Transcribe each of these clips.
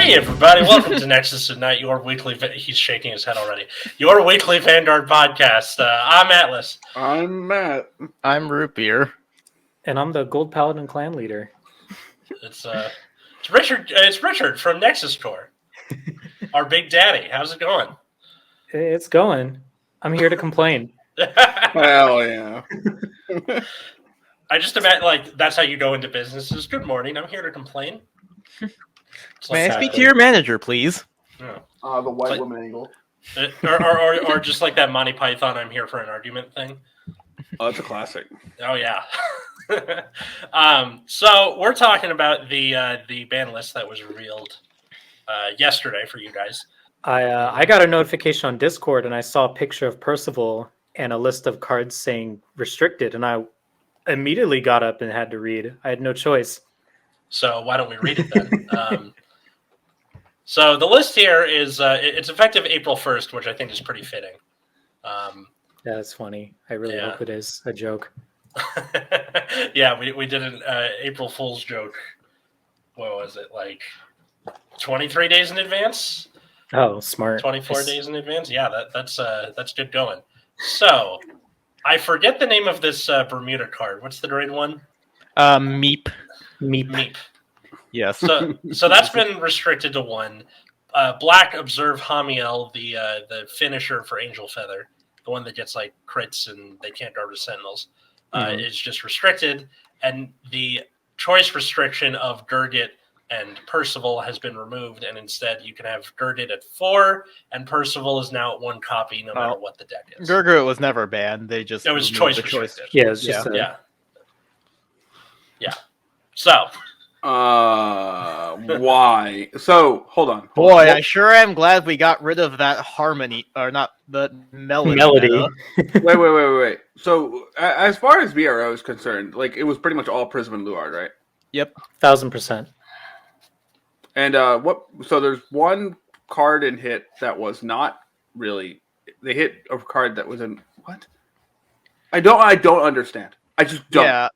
Hey everybody, welcome to Nexus Tonight, your weekly, he's shaking his head already, your weekly Vanguard podcast. I'm Atlas. I'm Matt. I'm Root Beer. And I'm the Gold Paladin clan leader. It's Richard from Nexus Corps. Our big daddy. How's it going? It's going. I'm here to complain. Hell yeah. I just imagine, like, that's how you go into businesses. Good morning, I'm here to complain. May I speak to your manager, please? Yeah. The white woman angle. Or just like that Monty Python I'm here for an argument thing. Oh, it's a classic. Oh, yeah. So we're talking about the ban list that was revealed yesterday for you guys. I got a notification on Discord and I saw a picture of Percival and a list of cards saying restricted, and I immediately got up and had to read. I had no choice. So why don't we read it then? So the list here is it's effective April 1st, which I think is pretty fitting. Yeah, that's funny. I really hope it is a joke. Yeah, we did an April Fool's joke. What was it, like 23 days in advance? Oh, smart. 24 days in advance? Yeah, that's good going. So I forget the name of this Bermuda card. What's the grade one? Meep. Meep. Yes. So that's been restricted to one. Black Observe Hamiel, the finisher for Angel Feather, the one that gets like crits and they can't guard with Sentinels, is just restricted. And the choice restriction of Gurgit and Percival has been removed, and instead you can have Gurgit at 4, and Percival is now at 1 copy no matter what the deck is. Gurgit was never banned. They just it was choice restricted. Yeah, it's just yeah. So. Why? So, hold on. Boy, I sure am glad we got rid of that harmony, or not the melody. Wait. So, as far as VRO is concerned, like, it was pretty much all Prism and Luard, right? Yep. 1000%. And so there's one card in hit that was not really. They hit a card that was in what? I don't understand. I just don't. Yeah.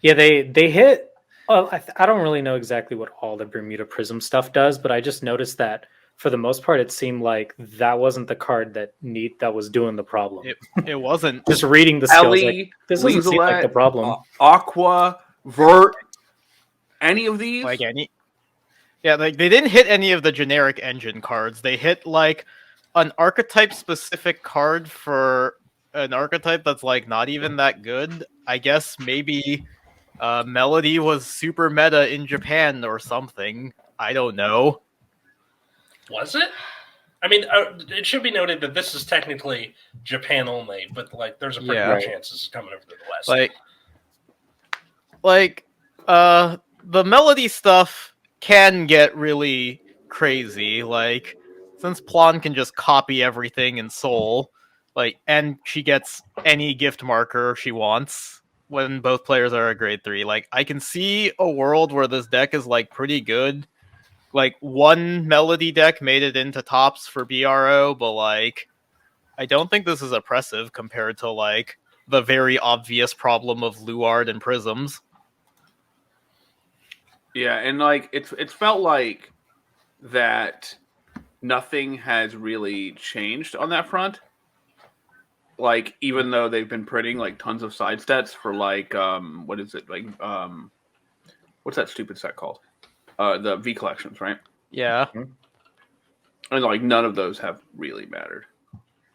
Yeah, they hit. Well, I don't really know exactly what all the Bermuda Prism stuff does, but I just noticed that for the most part, it seemed like that wasn't the card that was doing the problem. It wasn't. Just reading the skills, Ellie, this doesn't seem like the problem. Aqua, Vert, any of these? Like any. Yeah, like they didn't hit any of the generic engine cards. They hit like an archetype specific card for an archetype that's like not even that good. I guess maybe Melody was super meta in Japan or something. I don't know. Was it? I mean, it should be noted that this is technically Japan only, but like, there's a pretty good chance it's coming over to the West. The Melody stuff can get really crazy. Like, since Plan can just copy everything in Soul, and she gets any gift marker she wants when both players are a grade 3. Like, I can see a world where this deck is like pretty good. Like, one Melody deck made it into tops for BRO, but like, I don't think this is oppressive compared to like the very obvious problem of Luard and Prisms. Yeah, and like it's felt like that nothing has really changed on that front. Like, even though they've been printing like tons of side stats for like what is it, like what's that stupid set called? The V collections, right? Yeah. And like none of those have really mattered.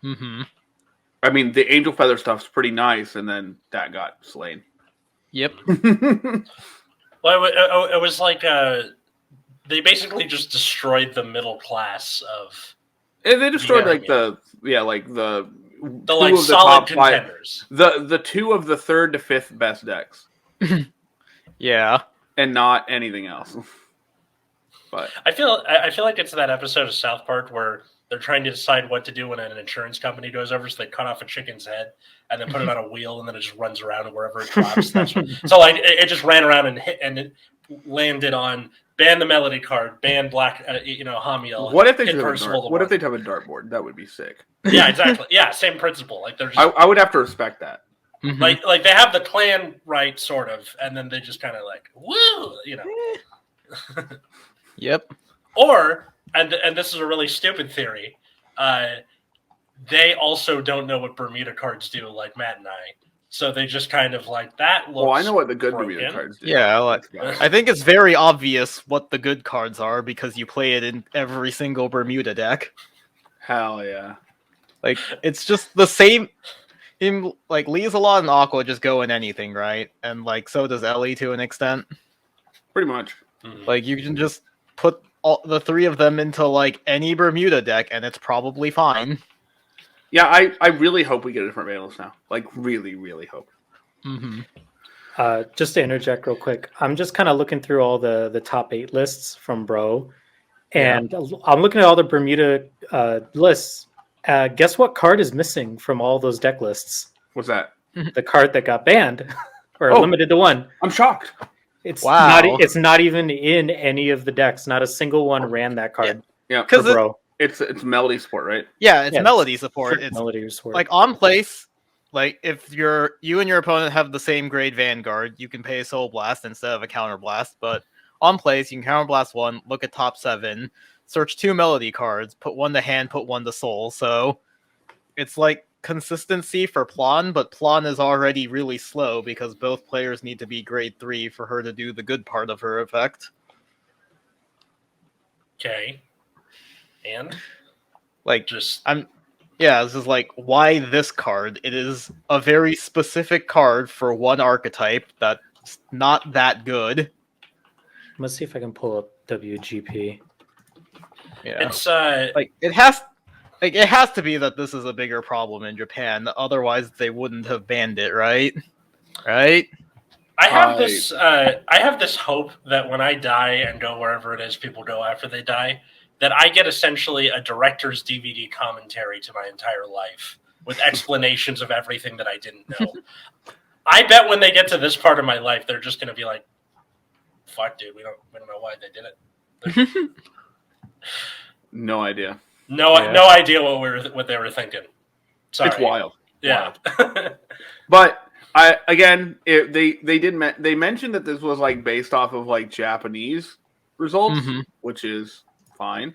Mm-hmm. I mean, the Angel Feather stuff's pretty nice, and then that got slain. Yep. Well, it was like they basically just destroyed the middle class of. And they destroyed the solid contenders. The 2 of the 3rd to 5th best decks. Yeah, and not anything else. But I feel like it's that episode of South Park where they're trying to decide what to do when an insurance company goes over, so they cut off a chicken's head and then put it on a wheel, and then it just runs around wherever it drops. So like it just ran around and hit, and it landed on ban the Melody card, ban Black, Hamiel. What if they have a dartboard? That would be sick. Yeah, exactly. Yeah, same principle. Like I would have to respect that. Mhm. Like they have the clan right, sort of, and then they just kind of like, woo, you know. Yep. Or, and this is a really stupid theory, they also don't know what Bermuda cards do, like Matt and I. So they just kind of like, that looks Well, I know what the good broken. Bermuda cards do. Yeah, like, That's I think it's very obvious what the good cards are because you play it in every single Bermuda deck. hell yeah. Like, it's just the same. Like, Lieselot and Aqua just go in anything, right? And, like, so does Ellie to an extent. Pretty much. Mhm. Like, you can just put all the three of them into, like, any Bermuda deck, and it's probably fine. Yeah, I really hope we get a different Banlist now. Like, really, really hope. Mm-hmm. Just to interject real quick, I'm just kind of looking through all the top 8 lists from Bro, and I'm looking at all the Bermuda lists. Guess what card is missing from all those deck lists? What's that? The card that got banned or Oh. limited to 1. I'm shocked. It's Wow. It's not even in any of the decks. Not a single one ran that card. Yeah, For 'Cause Bro. it's Melody support, right? Yeah, it's Yeah, Melody support. Strict It's Melody support. like on place. Like if you and your opponent have the same grade Vanguard, you can pay a Soul Blast instead of a Counter Blast. But on place, you can Counter Blast 1, look at top 7, search 2 Melody cards, put 1 to hand, put 1 to Soul. So it's like consistency for Plan, but Plan is already really slow because both players need to be grade 3 for her to do the good part of her effect. Okay. And Like just yeah, this is like, why this card? It is a very specific card for one archetype that's not that good. Let's see if I can pull up WGP. Yeah. it's Like it has to be that this is a bigger problem in Japan. Otherwise they wouldn't have banned it, right? Right? I have this hope that when I die and go wherever it is people go after they die, that I get essentially a director's DVD commentary to my entire life with explanations of everything that I didn't know. I bet when they get to this part of my life, they're just going to be like, "Fuck, dude, we don't know why they did it." No idea. No idea what they were thinking. Sorry. It's wild. Yeah. But they mentioned that this was like based off of like Japanese results, Mhm. which is fine.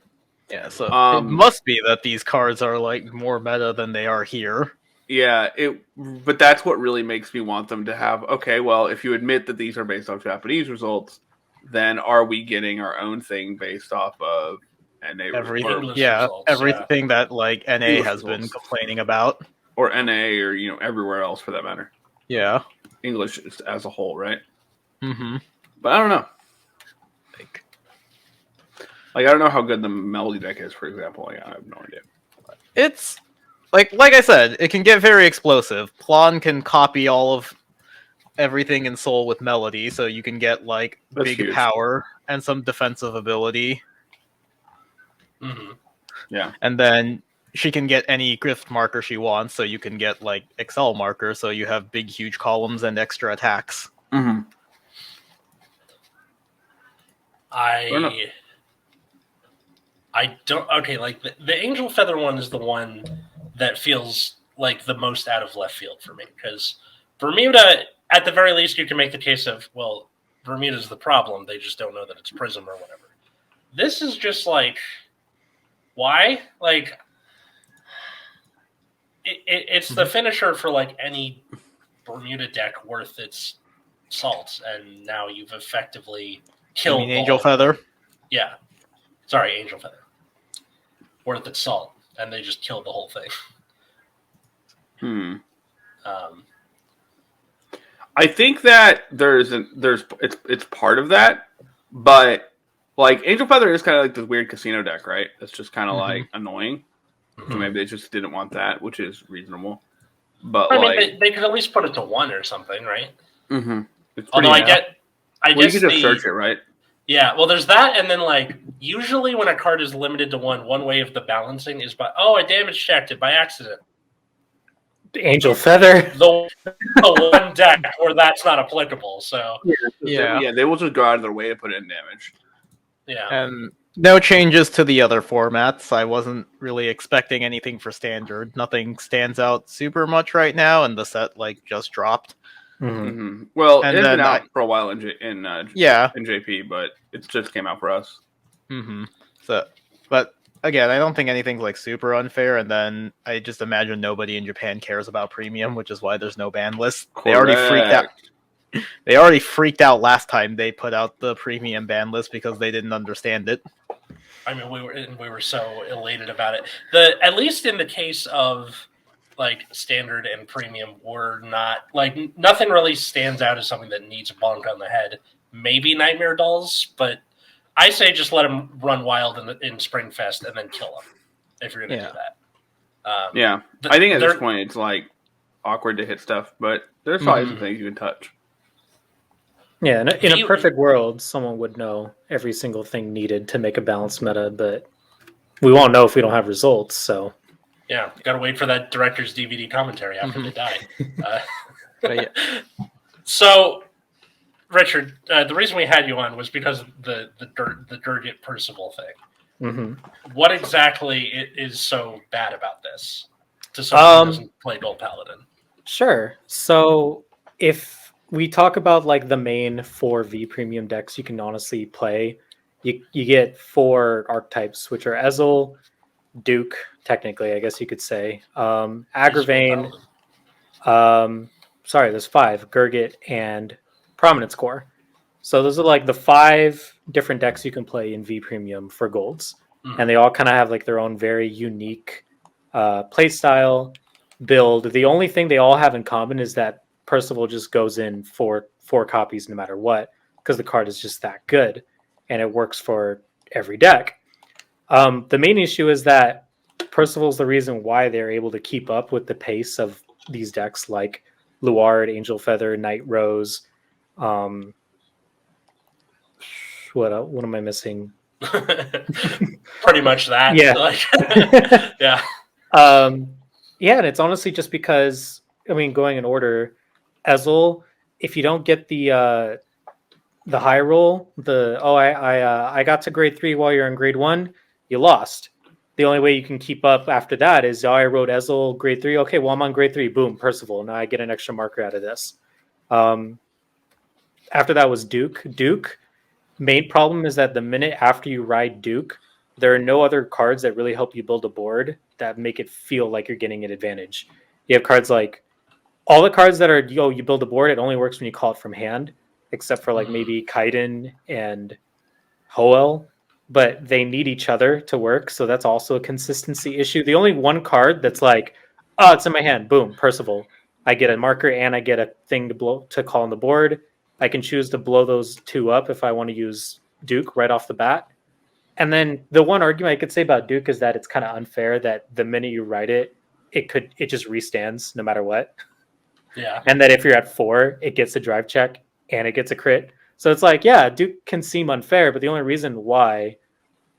Yeah, so it Um, must be that these cards are like more meta than they are here. Yeah, but that's what really makes me want them to have. Okay, well, if you admit that these are based off Japanese results, then are we getting our own thing based off of NA Everything, English yeah, results, everything that like NA English has been results. complaining about. or NA or everywhere else for that matter? Yeah. English as a whole, right? Mm-hmm. But I don't know. Like, I don't know how good the Melody deck is, for example. Like, I have no idea. it's like I said, it can get very explosive. Plan can copy all of everything in Soul with Melody, so you can get like That's big huge. power and some defensive ability. Mhm. Yeah. And then she can get any grift marker she wants, so you can get like Excel marker, so you have big, huge columns and extra attacks. Mm-hmm. I don't. Okay, like the Angel Feather one is the one that feels like the most out of left field for me because Bermuda, at the very least, you can make the case of, well, Bermuda's the problem. They just don't know that it's Prism or whatever. This is just like, why? Like, it's the finisher for like any Bermuda deck worth its salt, and now you've effectively killed Angel all- Feather. Yeah. Sorry, Angel Feather. Worth its salt. And they just killed the whole thing. I think that it's part of that, but like Angel Feather is kind of like this weird casino deck, right? It's just kind of like annoying. So maybe they just didn't want that, which is reasonable. But I like, mean, they could at least put it to 1 or something, right? it's pretty, Although I guess you can just search it, right? Yeah, well, there's that, and then like usually when a card is limited to 1, one way of the balancing is by I damage checked it by accident. Angel Feather. The one deck where that's not applicable. So Yeah. They will just go out of their way to put in damage. yeah, And No changes to the other formats. I wasn't really expecting anything for standard. Nothing stands out super much right now, and the set just dropped. Mhm. Well, And it has been then out for a while in Yeah. in JP, but it just came out for us. So, but again, I don't think anything's super unfair. And then I just imagine nobody in Japan cares about premium, which is why there's no ban list. They already freaked out. Correct. They already freaked out last time they put out the premium ban list because they didn't understand it. I mean, we were so elated about it. At least in the case of standard and premium, we're not nothing really stands out as something that needs a bonk on the head. Maybe Nightmare Dolls, but I say just let them run wild in Springfest and then kill them if you're going to do that. Yeah, I think at this point it's awkward to hit stuff, but there's probably some things you can touch. Yeah, in a perfect world, someone would know every single thing needed to make a balanced meta, but we won't know if we don't have results. So yeah, got to wait for that director's DVD commentary after they die. So, Richard, the reason we had you on was because of the Durgit Percival thing. What exactly is so bad about this to someone who doesn't play Gold Paladin? Sure. So if we talk about the main 4 V premium decks you can honestly play, you get 4 archetypes, which are Ezel, Duke, technically, I guess you could say, Agravain, there's 5, Gurgit, and Prominence Core. So those are the 5 different decks you can play in V premium for golds. And they all kind of have their own very unique play style, build. The only thing they all have in common is that Percival just goes in for 4 copies no matter what, because the card is just that good and it works for every deck. The main issue is that Percival's the reason why they're able to keep up with the pace of these decks like Luard, Angel Feather, Night Rose. What am I missing? Pretty much that. Yeah. Yeah. Yeah, and it's honestly just because, going in order, Ezel, if you don't get the high roll, I got to grade 3 while you're in grade 1, you lost. The only way you can keep up after that is, I wrote Ezel grade 3. Okay, well, I'm on grade 3. Boom, Percival. Now I get an extra marker out of this. After that was Duke. Duke, main problem is that the minute after you ride Duke, there are no other cards that really help you build a board that make it feel like you're getting an advantage. You have cards all the cards that are, you build a board, it only works when you call it from hand, except for maybe Kaiden and Hoel, but they need each other to work, so that's also a consistency issue. The only one card that's it's in my hand, boom, Percival. I get a marker and I get a thing to call on the board. I can choose to blow those 2 up if I want to use Duke right off the bat. And then the one argument I could say about Duke is that it's kind of unfair that the minute you write it, it just restands no matter what. Yeah. And that if you're at 4, it gets a drive check and it gets a crit. So it's Duke can seem unfair, but the only reason why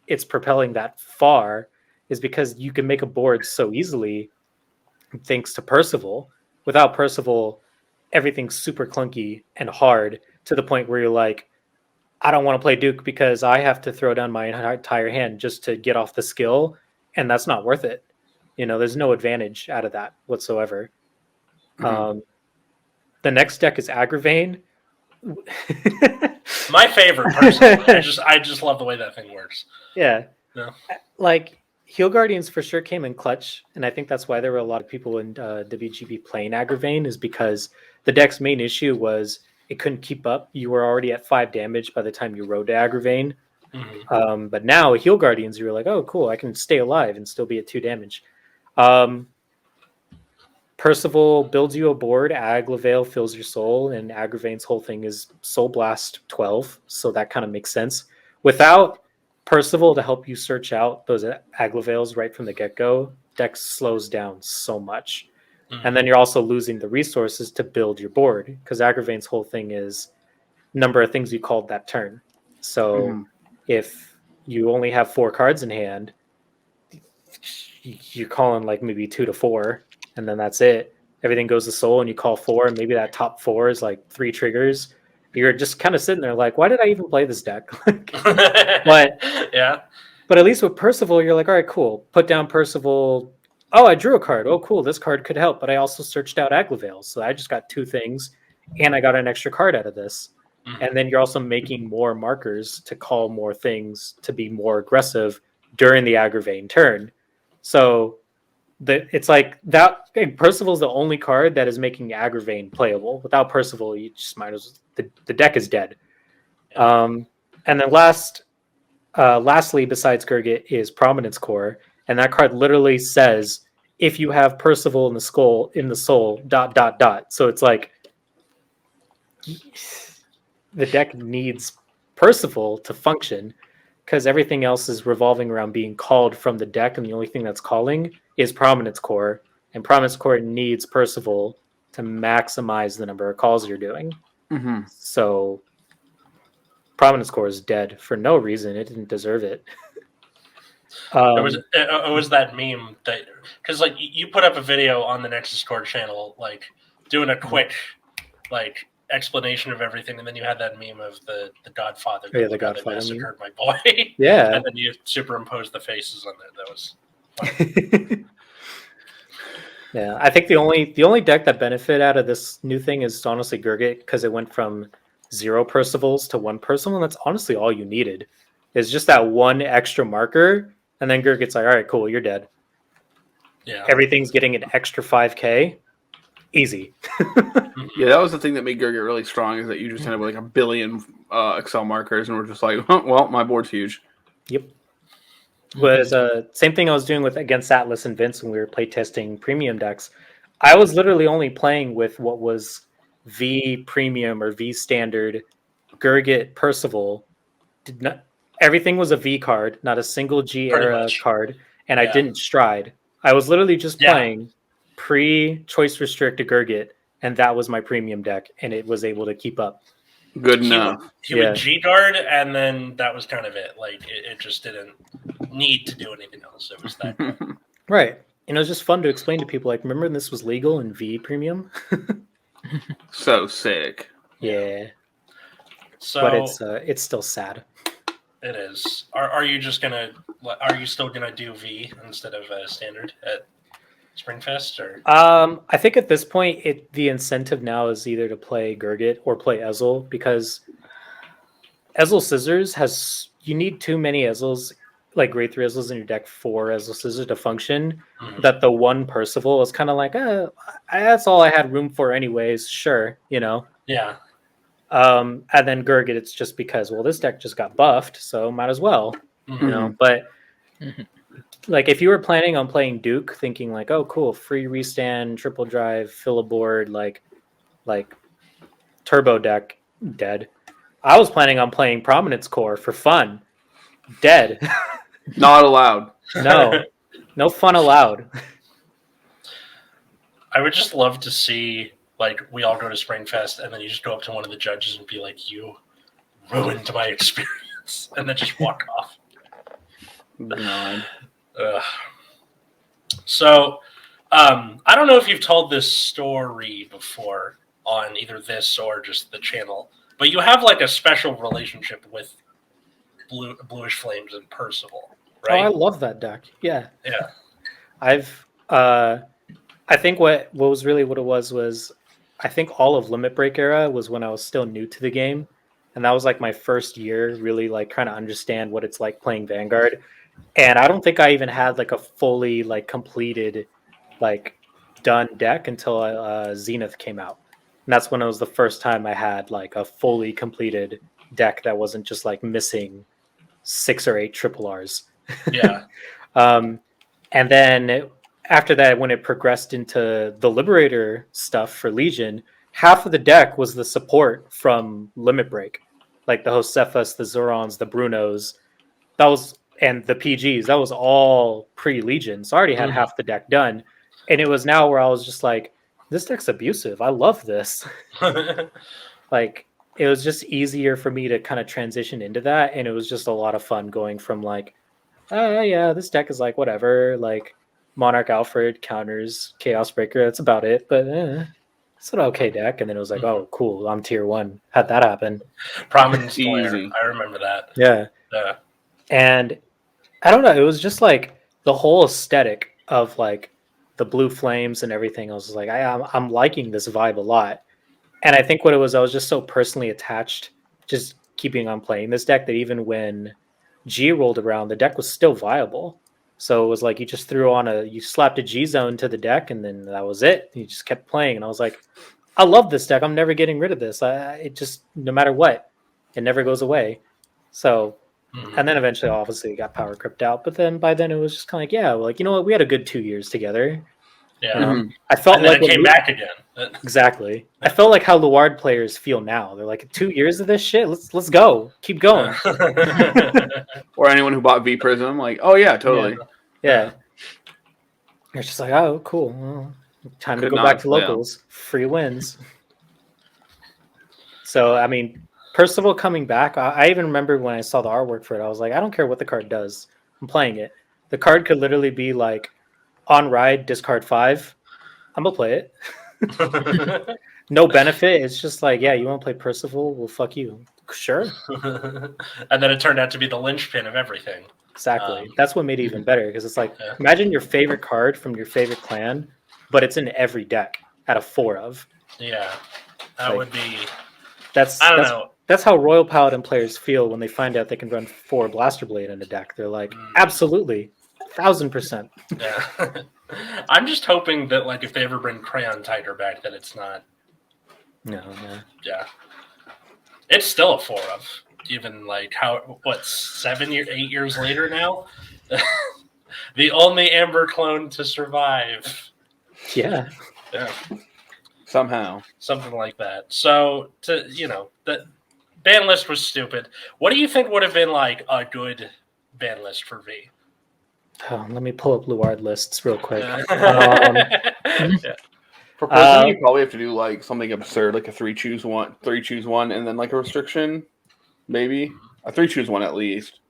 it's propelling that far is because you can make a board so easily thanks to Percival. Without Percival, everything's super clunky and hard to the point where you're I don't want to play Duke because I have to throw down my entire hand just to get off the skill, and that's not worth it. There's no advantage out of that whatsoever. The next deck is Agravain. My favorite, personally. I just love the way that thing works. Yeah. No. Heal Guardians for sure came in clutch, and I think that's why there were a lot of people in WGB playing Agravain, is because the deck's main issue was it couldn't keep up. You were already at 5 damage by the time you rode to Agravain. But now Heal Guardians, you were oh, cool, I can stay alive and still be at 2 damage. Percival builds you a board, Aglavale fills your soul, and Agravain's whole thing is Soul Blast 12, so that kind of makes sense. Without Percival to help you search out those Aglavales right from the get-go, deck slows down so much. And then you're also losing the resources to build your board, because Agravain's whole thing is number of things you called that turn. So if you only have 4 cards in hand, you're calling maybe 2 to 4, and then that's it. Everything goes to soul, and you call 4, and maybe that top 4 is 3 triggers, you're just kind of sitting there like, why did I even play this deck? But yeah, but at least with Percival, you're like, all right, cool. Put down Percival. Oh, I drew a card. Oh, cool. This card could help. But I also searched out Aglavale. So I just got 2 things and I got an extra card out of this. Mhm. And then you're also making more markers to call more things to be more aggressive during the Aggravating turn. So it's like that. Percival's the only card that is making Aggravating playable. Without Percival, you just might as the deck is dead. And then lastly, besides Gurgit, is Prominence Core, and that card literally says if you have Percival in the soul, ... So it's like the deck needs Percival to function because everything else is revolving around being called from the deck, and the only thing that's calling is Prominence Core, and Prominence Core needs Percival to maximize the number of calls you're doing. Mm-hmm. So Prominence Core is dead for no reason. It didn't deserve it. It was that meme that because like you put up a video on the Nexus Corps channel like doing a quick like explanation of everything, and then you had that meme of the Godfather. Yeah, the Godfather massacred my boy. Yeah, and then you superimposed the faces on there. That was funny. Yeah, I think the only deck that benefit out of this new thing is honestly Gurgit because it went from 0 Percivals to 1 Percival, and that's honestly all you needed. It's just that one extra marker, and then Gurgit's like, all right, cool, you're dead. Yeah, Everything's getting an extra 5k. Easy. Yeah, that was the thing that made Gurgit really strong is that you just ended up with like a billion Excel markers, and we're just like, well, my board's huge. Yep. Was same thing I was doing with against Atlas and Vince when we were playtesting premium decks. I was literally only playing with what was V premium or V standard Gurgit Percival. Everything was a V card, not a single G Pretty era much. card, and I Yeah. didn't stride. I was literally just playing pre-choice restricted Gurgit, and that was my premium deck, and it was able to keep up. Good enough. He would G guard, and then that was kind of it. Like it just didn't need to do anything else. It was that. Right. And it was just fun to explain to people, like, remember this was legal in V premium? So sick. Yeah. So, But it's still sad. It is. Are you just gonna? Are you still gonna do V instead of standard at Springfest? Or I think at this point, the incentive now is either to play Gurgit or play Ezel, because Ezel Scissors you need too many Ezels, like grade 3 Ezels in your deck for Ezel Scissors to function. Mhm. That the one Percival is kind of like, that's all I had room for anyways. Sure, yeah, And then Gurgit, it's just because, well, this deck just got buffed, so might as well, Mhm. But like, if you were planning on playing Duke, thinking like, oh, cool, free restand, triple drive, fill a board, like turbo deck, dead. I was planning on playing Prominence Core for fun, dead. Not allowed. No fun allowed. I would just love to see like we all go to Springfest, and then you just go up to one of the judges and be like, "You ruined my experience," and then just walk off. God. So, I don't know if you've told this story before on either this or just the channel, but you have like a special relationship with Bluish Flames and Percival, right? Oh, I love that deck. Yeah. Yeah. I think what was really what it was I think all of Limit Break era was when I was still new to the game, and that was like my first year really like trying to understand what it's like playing Vanguard. And I don't think I even had like a fully like completed like done deck until Zenith came out. And that's when it was the first time I had like a fully completed deck that wasn't just like missing 6 or 8 triple Rs. Yeah. And then after that, when it progressed into the Liberator stuff for Legion, half of the deck was the support from Limit Break, like the Josephus, the Zorons, the Brunos, and the PGs. That was all pre-Legion, so I already had half the deck done, and it was now where I was just like, this deck's abusive. I love this. Like, it was just easier for me to kind of transition into that, and it was just a lot of fun going from like, yeah, this deck is like whatever, like Monarch Alfred counters Chaos Breaker. That's about it. But it's an okay deck, and then it was like, oh, cool, I'm tier 1. How'd that happen? Prominence Easy. Flare. I remember that. Yeah. Yeah. And I don't know, it was just like the whole aesthetic of like the blue flames and everything. I was like, I'm liking this vibe a lot. And I think what it was, I was just so personally attached, just keeping on playing this deck, that even when G rolled around, the deck was still viable. So it was like you just threw on you slapped a G zone to the deck, and then that was it. You just kept playing, and I was like, I love this deck. I'm never getting rid of this. It just, no matter what, it never goes away. So, and then eventually, obviously, it got power crept out. But then by then, it was just kind of like, yeah, like, you know what? We had a good 2 years together. Yeah. I felt And then like it came back again. exactly. I felt like how Luard players feel now. They're like, 2 years of this shit. Let's go. Keep going. Or anyone who bought V Prism, like, oh yeah, totally. Yeah. It's just like, oh, cool. Well, time to Could go not back to play 'em. locals. Free wins. So, I mean, Percival coming back, I even remember when I saw the artwork for it, I was like, I don't care what the card does. I'm playing it. The card could literally be like, on ride, discard 5. I'm going to play it. No benefit. It's just like, yeah, you want to play Percival? Well, fuck you. Sure. And then it turned out to be the linchpin of everything. Exactly. That's what made it even better, because it's like, Yeah. imagine your favorite card from your favorite clan, but it's in every deck out of 4 of. Yeah. That Like, would be. That's I don't know. That's how Royal Paladin players feel when they find out they can run 4 Blaster Blade in a deck. They're like, absolutely, 1000%. Yeah. I'm just hoping that, like, if they ever bring Crayon Tiger back, that it's not. No. Yeah. It's still a 4 of. Even, like, 8 years later now? The only Amber clone to survive. Yeah. Yeah. Somehow. Something like that. So, the ban list was stupid. What do you think would have been, like, a good ban list for V? Oh, let me pull up Luard lists real quick. Yeah. For Prism, you probably have to do like something absurd, like a 3 choose 1, and then like a restriction, maybe a 3 choose 1 at least.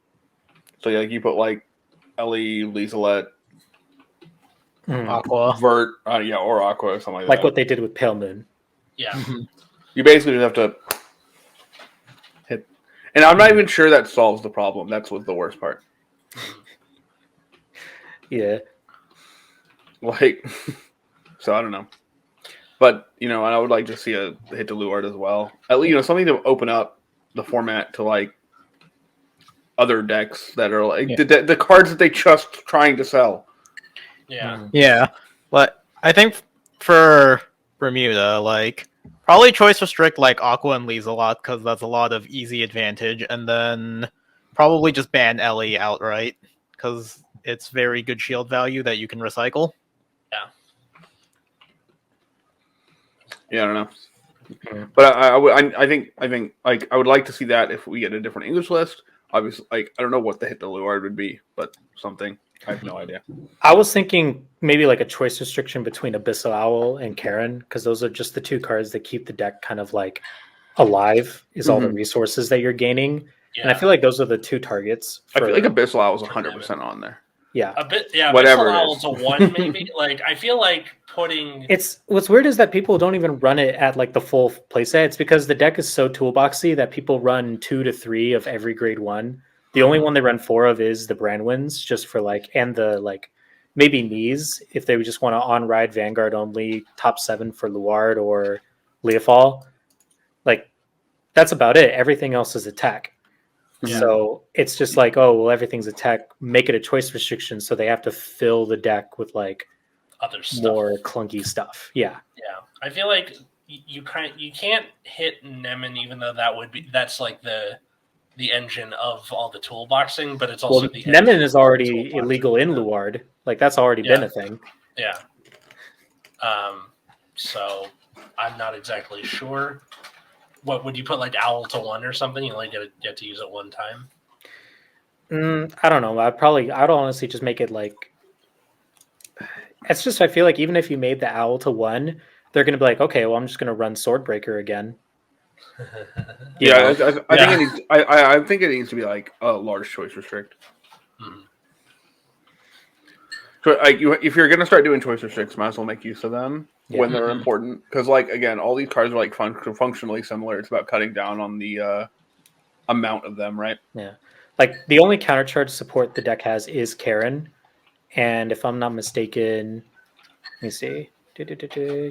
So like you put like Ellie, Lieselette, Aqua. Vert, or Aqua or something like that. Like what they did with Pale Moon. Yeah. You basically just have to hit, and I'm not even sure that solves the problem. That's what the worst part. Yeah. Like, so I don't know. But, and I would like to see a hit to Luard as well. At least, something to open up the format to, like, other decks that are, like, the cards that they just trying to sell. Yeah. Yeah, but I think for Bermuda, like, probably choice restrict, like, Aqua and Lee's a lot, because that's a lot of easy advantage, and then probably just ban Ellie outright, because it's very good shield value that you can recycle. Yeah, I don't know, but I think like I would like to see that if we get a different English list. Obviously, like I don't know what the hit to Luard would be, but something. I have no idea. I was thinking maybe like a choice restriction between Abyssal Owl and Karen, because those are just the 2 cards that keep the deck kind of like alive. Is all the resources that you're gaining, and I feel like those are the 2 targets. I feel like Abyssal Owl is 100% on there. Yeah, a bit. Yeah, whatever it's a 1 maybe. Like I feel like putting. What's weird is that people don't even run it at like the full playset. It's because the deck is so toolboxy that people run 2 to 3 of every grade 1. The only one they run 4 of is the Brandwinds, just for like, and the like maybe knees if they just want to on ride Vanguard only, top 7 for Luard or Leofal. Like that's about it. Everything else is attack. Yeah. So it's just like, oh well, everything's attack. Make it a choice restriction, so they have to fill the deck with like other stuff. More clunky stuff. Yeah. I feel like you can't hit Nemen, even though that's like the engine of all the toolboxing, but it's also the Nemen is already illegal in Luard. Like that's already been a thing. Yeah. So I'm not exactly sure. What would you put, like Owl to 1 or something? You only get to use it 1 time. I don't know. I'd honestly just make it like. It's just I feel like even if you made the Owl to 1, they're going to be like, okay, well I'm just going to run Swordbreaker again. I think it needs to be like a large choice restrict. So, like, if you're gonna start doing choice restricts, might as well make use of them when they're Mhm. important. Because, like, again, all these cards are like functionally similar. It's about cutting down on the amount of them, right? Yeah. Like the only countercharge support the deck has is Karen. And if I'm not mistaken, let me see.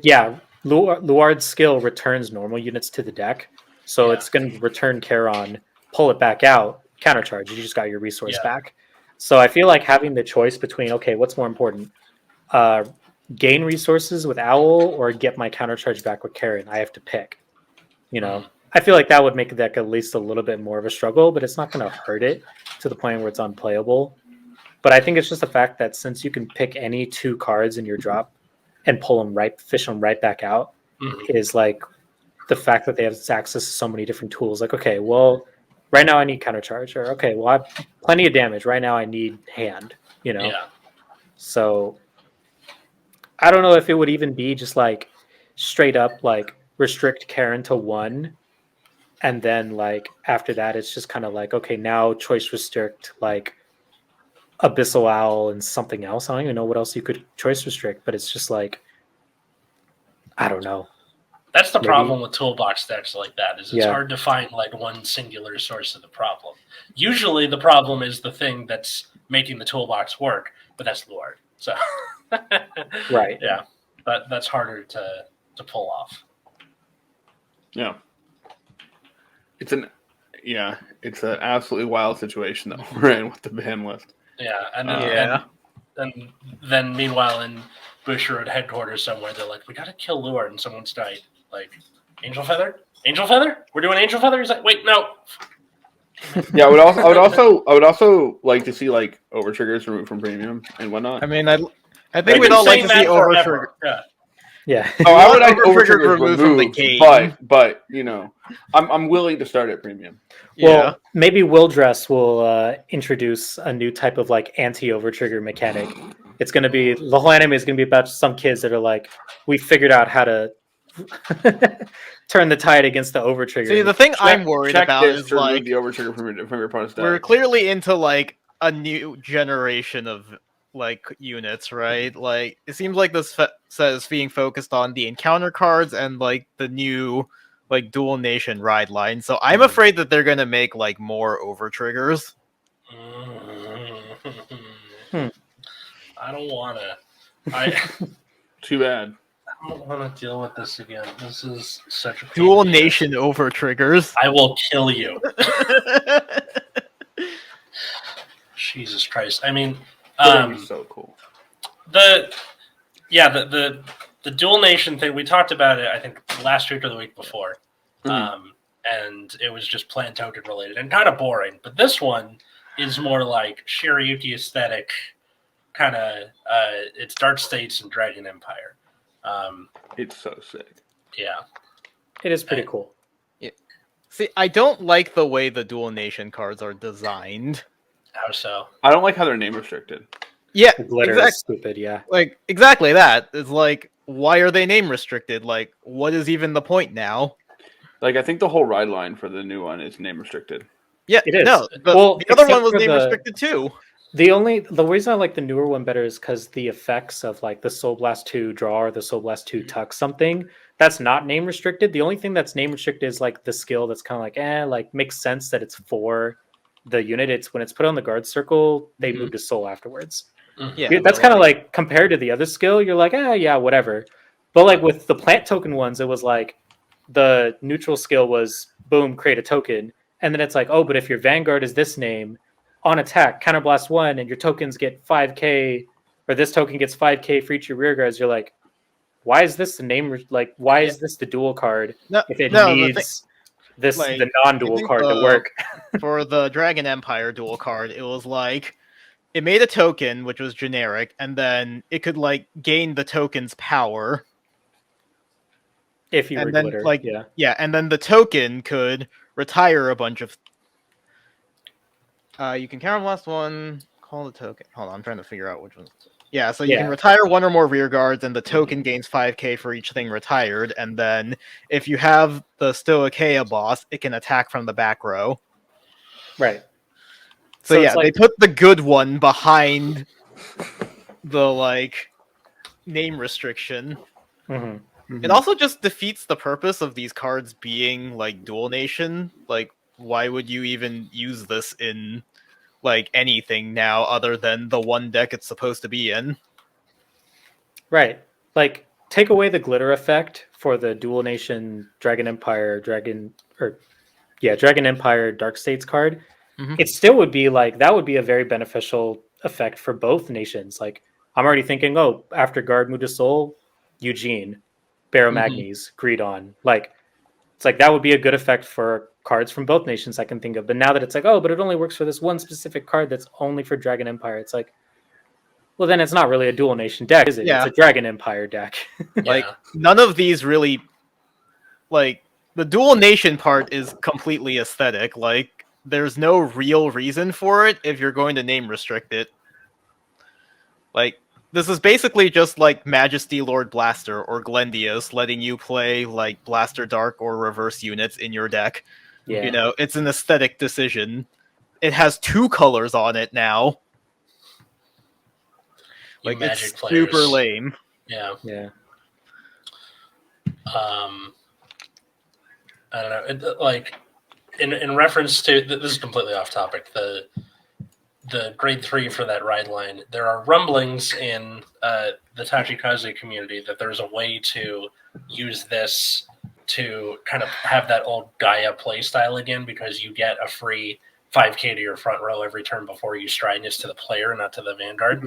Yeah, Luard's skill returns normal units to the deck. So Yeah. it's going to return Charon, pull it back out, countercharge. You just got your resource Yeah. back. So I feel like having the choice between, okay, what's more important? Gain resources with Owl or get my countercharge back with Karen? I have to pick. You know, I feel like that would make the deck at least a little bit more of a struggle, but it's not going to hurt it to the point where it's unplayable. But I think it's just the fact that since you can pick any 2 cards in your drop and pull them right, fish them right back out, is like the fact that they have access to so many different tools. Like, okay, well, right now I need countercharge, or okay, well, I have plenty of damage. Right now I need hand, you know? Yeah. So I don't know if it would even be just like straight up like restrict Karen to 1. And then like after that, it's just kind of like, okay, now choice restrict like Abyssal Owl and something else. I don't even know what else you could choice restrict, but it's just like, I don't know. That's the Maybe. problem with toolbox decks like that. Is it's Yeah. hard to find like one singular source of the problem. Usually, the problem is the thing that's making the toolbox work, but that's Luard. So, Right. yeah, that's harder to pull off. Yeah. It's an absolutely wild situation that we're in with the ban list. Yeah, and then, Yeah. and then meanwhile in Bushiroad headquarters somewhere, they're like, we gotta kill Luard, and someone's died. Like, Angel Feather? Angel Feather? We're doing Angel Feather? He's like, wait, no. Yeah, I would also like to see like over triggers removed from premium and whatnot. I mean, I I've think we'd been all like saying to see that over forever. trigger. Yeah. Yeah. Oh, I would want like over over-triggers triggers removed removed from the game. but you know, I'm willing to start at premium. Yeah. Well, maybe Will Dress will introduce a new type of like anti-over trigger mechanic. It's going to be the whole anime is going to be about some kids that are like, we figured out how to turn the tide against the over trigger. See, the thing I'm worried Check about this is to remove like the over trigger from your opponent's deck. we're clearly into like a new generation of like units, right? Like it seems like this says being focused on the encounter cards and like the new like dual nation ride line. So I'm afraid that they're gonna make like more over triggers. I don't wanna. I Too bad. don't want to deal with this again. This is such a pain Dual in the ass. nation over triggers. I will kill you. Jesus Christ! I mean, That would be so cool. the dual nation thing, we talked about it, I think last week or the week before. And it was just plan token related and kind of boring. But this one is more like Shirayuki aesthetic, kind of it's Dark States and Dragon Empire. It's so sick. Yeah. It is pretty cool. See, I don't like the way the dual nation cards are designed. How so? I don't like how they're name restricted. Yeah, The glitter exactly. is stupid, yeah. Like exactly that. It's like, why are they name restricted? Like, what is even the point now? Like I think the whole ride line for the new one is name restricted. Yeah, It is. no. Well, The other except one was for name the- restricted too. The reason I like the newer one better is because the effects of like the Soul Blast 2 draw or the Soul Blast 2 tuck something that's not name restricted. The only thing that's name restricted is like the skill that's kind of like makes sense that it's for the unit. It's when it's put on the guard circle, they move to soul afterwards. Yeah, That's kind of like compared to the other skill, you're like, yeah, whatever. But like with the plant token ones, it was like the neutral skill was boom, create a token. And then it's like, oh, but if your Vanguard is this name, on attack, counterblast 1, and your tokens get 5k, or this token gets 5k for each of your rear guards, you're like, why is this the name? Like, why is this the dual card No, if it no, needs this like, the I non-dual think card to work? for the Dragon Empire dual card, it was like it made a token which was generic, and then it could like gain the token's power. If you were And then, glitter, like, yeah. and then the token could retire a bunch of. You can counterblast 1, call the token. Hold on, I'm trying to figure out which one. Yeah, so you can Yeah. retire 1 or more rear guards, and the token gains 5k for each thing retired. And then if you have the Stoicheia boss, it can attack from the back row. Right. So So yeah, it's like- they put the good one behind the like name restriction. Mhm. It also just defeats the purpose of these cards being like dual nation. Like, why would you even use this in like anything now other than the one deck it's supposed to be in? Right. Like, take away the glitter effect for the dual nation Dragon Empire, Dragon Empire Dark States card. Mhm. It still would be like that would be a very beneficial effect for both nations. Like, I'm already thinking, oh, after Guard Muda Soul, Eugene, Baromagnes, Greedon. Like, it's like that would be a good effect for cards from both nations I can think of. But now that it's like, oh, but it only works for this one specific card that's only for Dragon Empire, it's like, well, then it's not really a dual nation deck, is it? Yeah. It's a Dragon Empire deck. Like, none of these really, like, the dual nation part is completely aesthetic. Like, there's no real reason for it if you're going to name restrict it. Like, this is basically just like Majesty Lord Blaster or Glendios letting you play like Blaster Dark or Reverse units in your deck. Yeah. You know, it's an aesthetic decision. It has 2 colors on it now. You Like, Magic it's players. super lame. Yeah. Yeah. I don't know. Like, in reference to this is completely off topic. The grade 3 for that ride line. There are rumblings in the Tachikaze community that there's a way to use this to kind of have that old Gaia play style again, because you get a free 5k to your front row every turn before you stride this to the player, not to the Vanguard.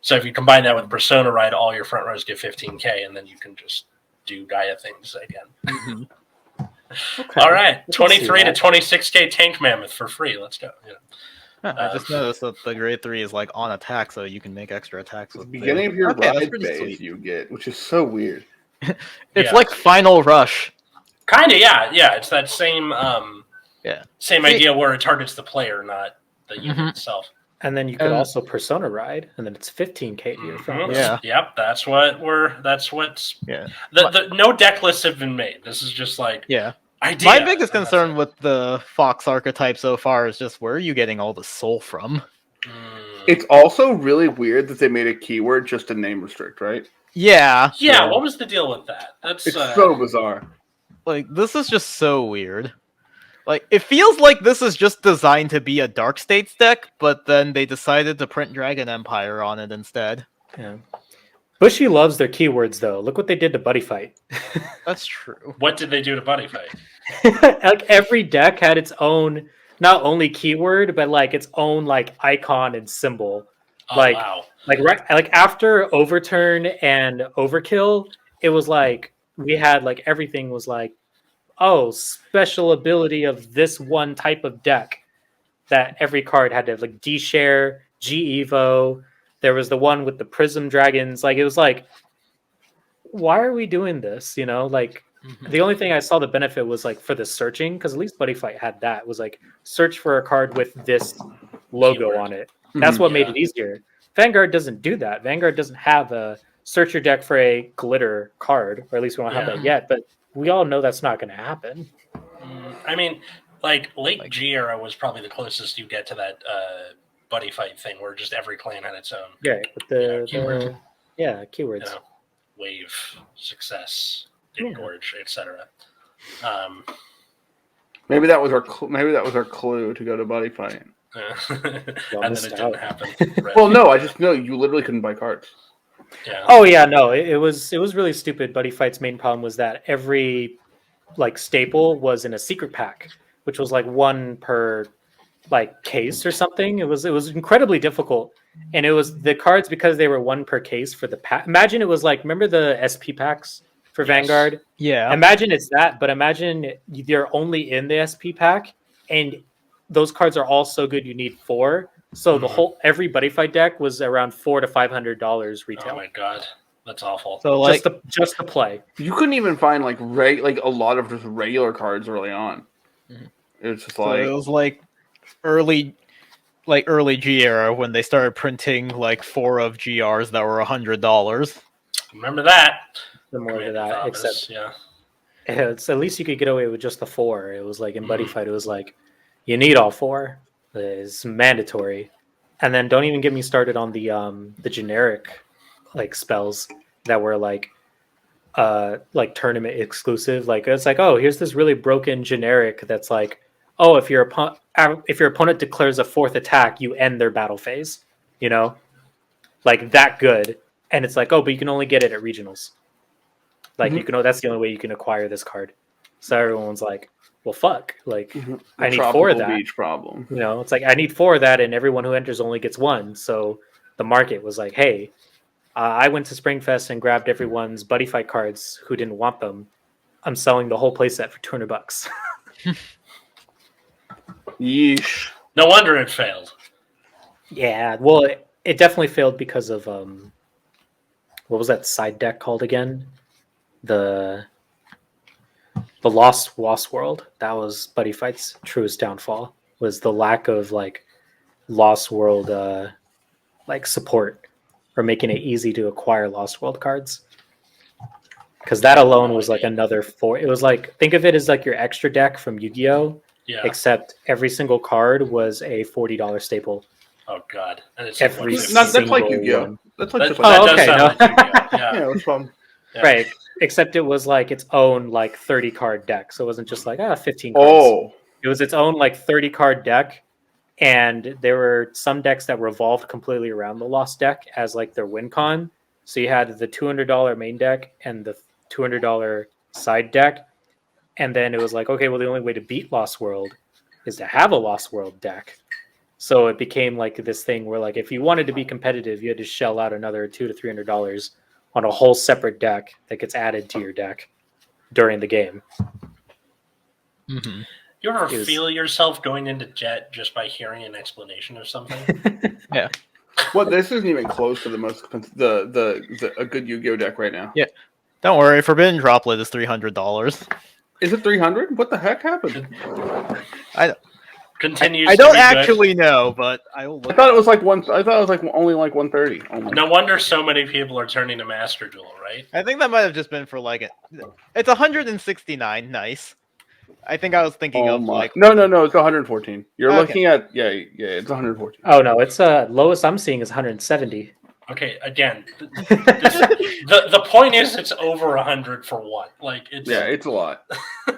So if you combine that with Persona Ride, all your front rows get 15k, and then you can just do Gaia things again. Okay. All right, I can see 23 to that. 26k Tank Mammoth for free. Let's go. Yeah. I just noticed that the grade 3 is like on attack, so you can make extra attacks The with beginning of your Okay, that's ride pretty phase sweet. you get, which is so weird. It's Yeah. like Final Rush. Kind of, yeah. It's that same Yeah. same idea where it targets the player, not the unit Mhm. itself. And then you could And- also Persona Ride, and then it's 15k to your front row. Yeah. Yep, that's what's Yeah. the no deck lists have been made. This is just like Yeah. idea. My biggest and that's concern it. with the Fox archetype so far is just where are you getting all the soul from? It's also really weird that they made a keyword just to name restrict, right? Yeah. Yeah, what was the deal with that? That's It's so bizarre. Like, this is just so weird. Like, it feels like this is just designed to be a Dark States deck, but then they decided to print Dragon Empire on it instead. Yeah. Bushy loves their keywords, though. Look what they did to Buddy Fight. That's true. What did they do to Buddy Fight? Like, every deck had its own, not only keyword, but like its own like icon and symbol. Oh, Like- wow. Like after Overturn and Overkill, it was like we had like everything was like, oh, special ability of this one type of deck that every card had to have, like D-Share, G-Evo. There was the one with the Prism Dragons. Like, it was like, why are we doing this? You know, like the only thing I saw the benefit was like for the searching, because at least Buddy Fight had that. It was like search for a card with this logo Keyword. on it. That's what made Yeah. it easier. Vanguard doesn't do that. Vanguard doesn't have a search your deck for a glitter card, or at least we don't have Yeah. that yet. But we all know that's not going to happen. I mean, like late G era was probably the closest you get to that Buddy Fight thing, where just every clan had its own Yeah, with the keyword. keywords. You know, wave, success, Yeah. engorge, etc. Maybe that was our clue to go to Buddy Fight. Well, and then missed it didn't out. happen. Right. Well, no, I just know you literally couldn't buy cards. Yeah. Oh yeah, no, it was really stupid. Buddy Fight's main problem was that every like staple was in a secret pack, which was like one per like case or something. It was incredibly difficult, and it was the cards because they were one per case for the pack. Imagine it was like, remember the SP packs for Yes. Vanguard? Yeah. Imagine it's that, but imagine they're only in the SP pack, and those cards are all so good you need 4. So the whole every Buddy Fight deck was around $400 to $500 Oh retail. my god, that's awful. So, like, Just to play. You couldn't even find like a lot of just regular cards early on. Mhm. It was just so like it was like early G era when they started printing like 4 of GRs that were $100. Remember that? Similar to Commander that, Thomas, except yeah. it's at least you could get away with just the 4. It was like in Buddy Fight, it was like you need all 4. It's mandatory. And then don't even get me started on the generic like spells that were like tournament exclusive. Like it's like, oh, here's this really broken generic that's like, oh, if your opponent declares a fourth attack, you end their battle phase. You know, like that good. And it's like, oh, but you can only get it at regionals. Like you can, that's the only way you can acquire this card. So everyone's like, well, fuck. Like I need 4 of that. Beach problem. You know, it's like I need 4 of that, and everyone who enters only gets 1. So the market was like, hey, I went to Springfest and grabbed everyone's buddy fight cards who didn't want them. I'm selling the whole playset for $200. Yeesh. No wonder it failed. Yeah, well, it definitely failed because of what was that side deck called again? The Lost World. That was Buddy Fight's truest downfall. Was the lack of like Lost World like support or making it easy to acquire Lost World cards. Because that alone was like another 4. It was like, think of it as like your extra deck from Yu-Gi-Oh! Yeah. Except every single card was a $40 staple. Oh god. And it's Every like That's like single Yu-Gi-Oh. one. That's like that, just that like Oh, does okay, sound no. like Yu-Gi-Oh! Yeah. yeah, it's fun. Yeah. Right. Except it was like its own like 30 card deck. So it wasn't just like 15 cards. Oh, It was its own like 30 card deck. And there were some decks that revolved completely around the Lost deck as like their win con. So you had the $200 main deck and the $200 side deck. And then it was like, okay, well, the only way to beat Lost World is to have a Lost World deck. So it became like this thing where like if you wanted to be competitive, you had to shell out another $200 to $300 on a whole separate deck that gets added to your deck during the game. Mm-hmm. You ever It was- feel yourself going into Jet just by hearing an explanation of something? well, this isn't even close to the most a good Yu-Gi-Oh deck right now. Yeah. Don't worry, Forbidden Droplet is $300. Is it 300? What the heck happened? Continues. I to don't be good. actually know, but I will I look. thought it was like one. I thought it was like only like 130. Only. No wonder so many people are turning to Master Duel, right? I think that might have just been for like it's 169. Nice. I think I was thinking Oh of my. like No, it's 114. You're Okay. looking at it's 114. Oh no, it's lowest I'm seeing is 170. Okay, again, the point is it's over 100 for what? Like it's Yeah, it's a lot.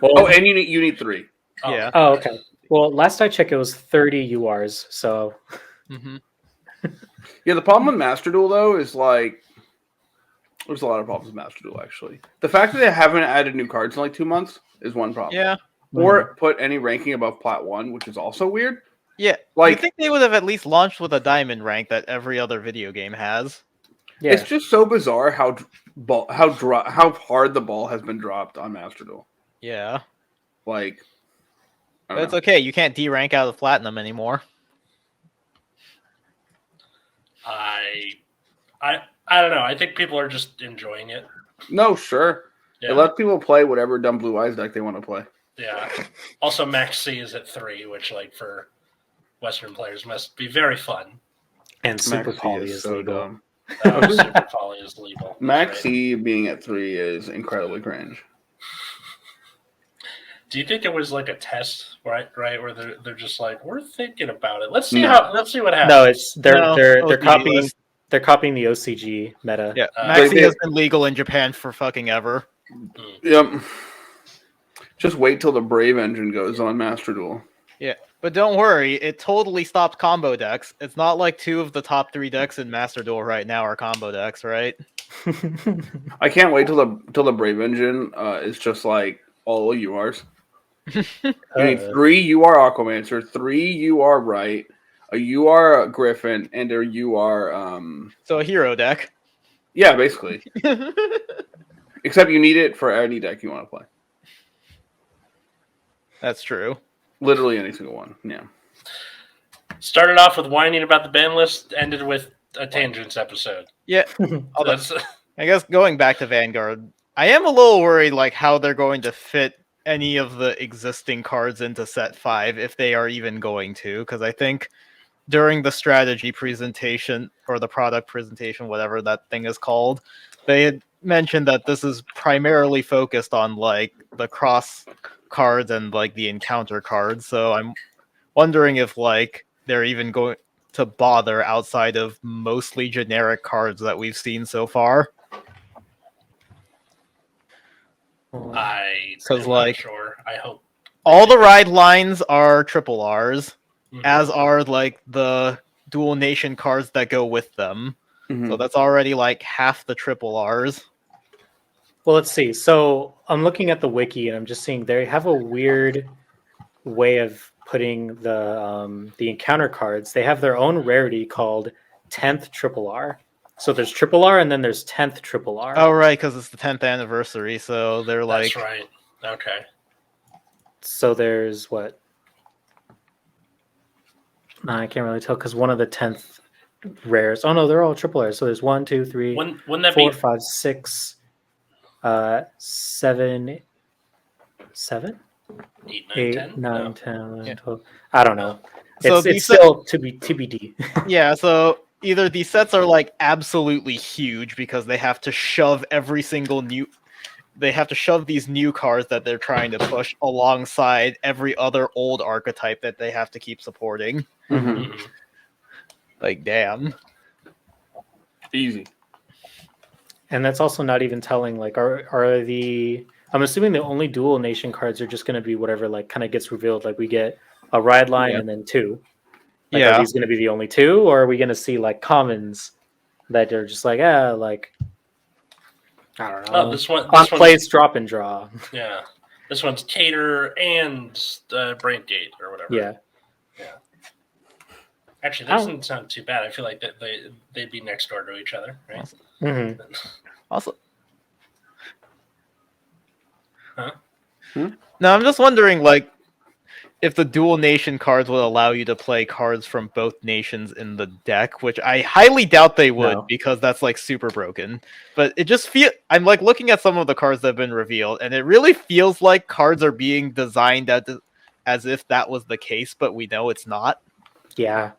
Well, Oh, and you need 3. yeah. oh, okay. Well, last I checked, it was 30 URs. So Mm-hmm. Yeah, the problem with Master Duel though is like there's a lot of problems with Master Duel actually. The fact that they haven't added new cards in like 2 months is one problem. Yeah. Or put any ranking above Plat 1, which is also weird. Yeah. Like I think they would have at least launched with a diamond rank that every other video game has. yeah, it's just so bizarre how hard the ball has been dropped on Master Duel. Yeah. Like I But don't it's know. okay. You can't D-rank out of platinum anymore. I don't know. I think people are just enjoying it. No, sure. Yeah. They let people play whatever dumb Blue Eyes deck they want to play. Yeah. Also, Max C is at 3, which, like, for Western players must be very fun. and Super Maxi Poly is so legal. dumb. Super Poly is legal. That's Max right. C being at 3 is incredibly cringe. Do you think it was like a test, right? Where they're just like, we're thinking about it. Let's see No. let's see what happens. No, it's they're OCG copying was- they're copying the OCG meta. Yeah. Uh, Maxi they- has been legal in Japan for fucking ever. Yep. Just wait till the Brave engine goes on Master Duel. But don't worry, it totally stopped combo decks. It's not like 2 of the top 3 decks in Master Duel right now are combo decks, right? I can't wait till the Brave engine is just like all URs. You need 3 UR Aquamancer, 3 UR Right, a UR Griffin, and a UR So a hero deck. yeah, basically. Except you need it for any deck you want to play. That's true. Literally any single one. Yeah. Started off with whining about the ban list, ended with a tangents episode. Yeah. So that's, I guess going back to Vanguard, I am a little worried like how they're going to fit any of the existing cards into set 5 if they are even going to, because I think during the strategy presentation or the product presentation, whatever that thing is called, they had mentioned that this is primarily focused on like the cross cards and like the encounter cards. So I'm wondering if like they're even going to bother outside of mostly generic cards that we've seen so far. I 'Cause, am like, not sure. I hope all the ride lines are triple Rs, Mhm. as are like the dual nation cards that go with them. Mhm. So that's already like half the triple Rs. Well, let's see. So I'm looking at the wiki and I'm just seeing they have a weird way of putting the encounter cards. They have their own rarity called 10th triple R. So there's triple R and then there's 10th triple R. Oh, right, because it's the 10th anniversary, so they're like... That's right. Okay. So there's what? No, I can't really tell because one of the 10th rares. Oh no, they're all triple R's. So there's 1, 2, 3, Wouldn't that 4, be 5, 6, 7, 8, 9, 8, 10? 9, No. 10, 11, Yeah. 12. I don't know. So It's these still to be TBD. Yeah, so either these sets are like absolutely huge because they have to shove every single new... They have to shove these new cards that they're trying to push alongside every other old archetype that they have to keep supporting. Mhm. Mhm. Like, damn. Easy. And that's also not even telling. Like, are the? I'm assuming the only dual nation cards are just going to be whatever like kind of gets revealed. Like we get a ride line Yeah. and then 2. Like, Yeah. are these going to be the only 2, or are we going to see like commons that are just like like I don't know. Oh, this one. On This one's, place, drop and draw. yeah. This one's Cater and Brain Gate or whatever. Yeah. Actually, that doesn't sound too bad. I feel like that they'd be next door to each other, right? Mm-hmm. Also... Huh? No, I'm just wondering, like, if the dual nation cards would allow you to play cards from both nations in the deck, which I highly doubt they would, No. because that's like super broken. But it just I'm like looking at some of the cards that have been revealed, and it really feels like cards are being designed as if that was the case, but we know it's not. Yeah.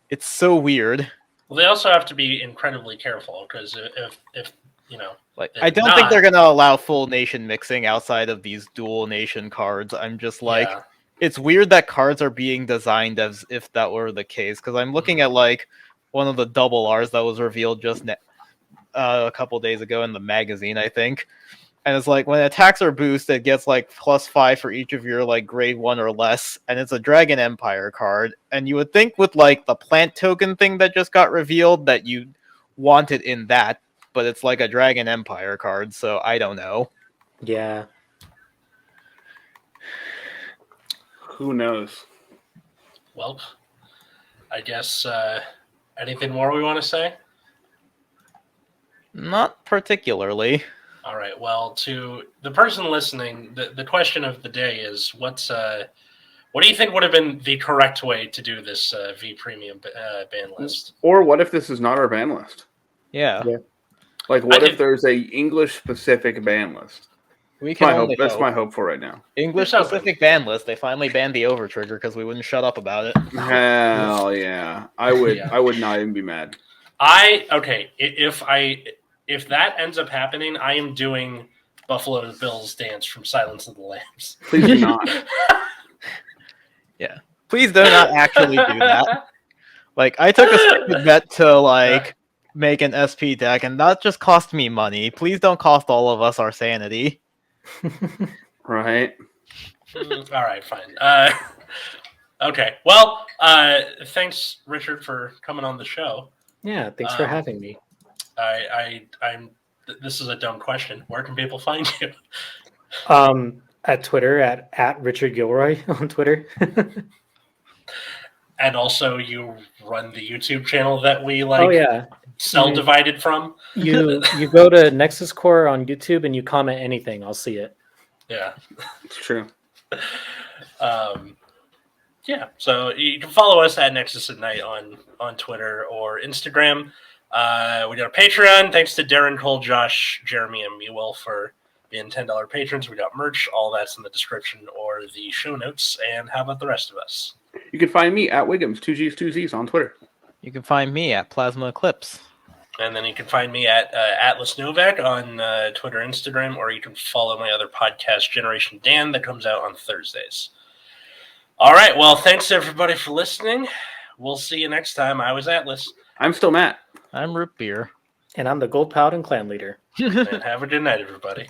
It's so weird. Well, they also have to be incredibly careful because if you know, Like, If I don't not- think they're gonna allow full nation mixing outside of these dual nation cards. I'm just like, yeah, it's weird that cards are being designed as if that were the case, because I'm looking at like one of the double Rs that was revealed just a couple days ago in the magazine, I think, and it's like when attacks are boosted, it gets like +5 for each of your like grade 1 or less, and it's a Dragon Empire card. And you would think with like the plant token thing that just got revealed that you want it in that, but it's like a Dragon Empire card, so I don't know. Yeah. Who knows? well, I guess anything more we want to say? Not particularly. All right. Well, to the person listening, the question of the day is what do you think would have been the correct way to do this V Premium ban list? Or what if this is not our ban list? Yeah. Yeah. Like, what I if did- there's a English specific ban list? We That's can my hope. only That's hope. my hope for right now. English It's open. specific ban list. They finally banned the overtrigger because we wouldn't shut up about it. Hell yeah! I would. Yeah. I would not even be mad. If that ends up happening, I am doing Buffalo Bill's dance from Silence of the Lambs. Please do not. Please do not actually do that. Like, I took a stupid bet to like make an SP deck, and that just cost me money. Please don't cost all of us our sanity. Right. All right, fine. Okay. Well, thanks, Richard, for coming on the show. Yeah. Thanks for having me. This is a dumb question. Where can people find you? At Twitter at Richard Gilroy on Twitter. And also, you run the YouTube channel that we like. Oh yeah. Cell Yeah. divided from. You go to Nexus Corps on YouTube and you comment anything, I'll see it. Yeah. It's true. Yeah. So you can follow us at Nexus at Night on Twitter or Instagram. We got a Patreon. Thanks to Darren, Cole, Josh, Jeremy, and Mewwill for being $10 patrons. We got merch. All that's in the description or the show notes. And how about the rest of us? You can find me at Wiggums 2Gs2Zs on Twitter. You can find me at Plasma Eclipse. And then you can find me at Atlas Novak on Twitter, Instagram, or you can follow my other podcast, Generation Dan, that comes out on Thursdays. All right. Well, thanks everybody for listening. we'll see you next time. I was Atlas. I'm still Matt. I'm root beer. And I'm the Gold Paladin clan leader. And have a good night, everybody.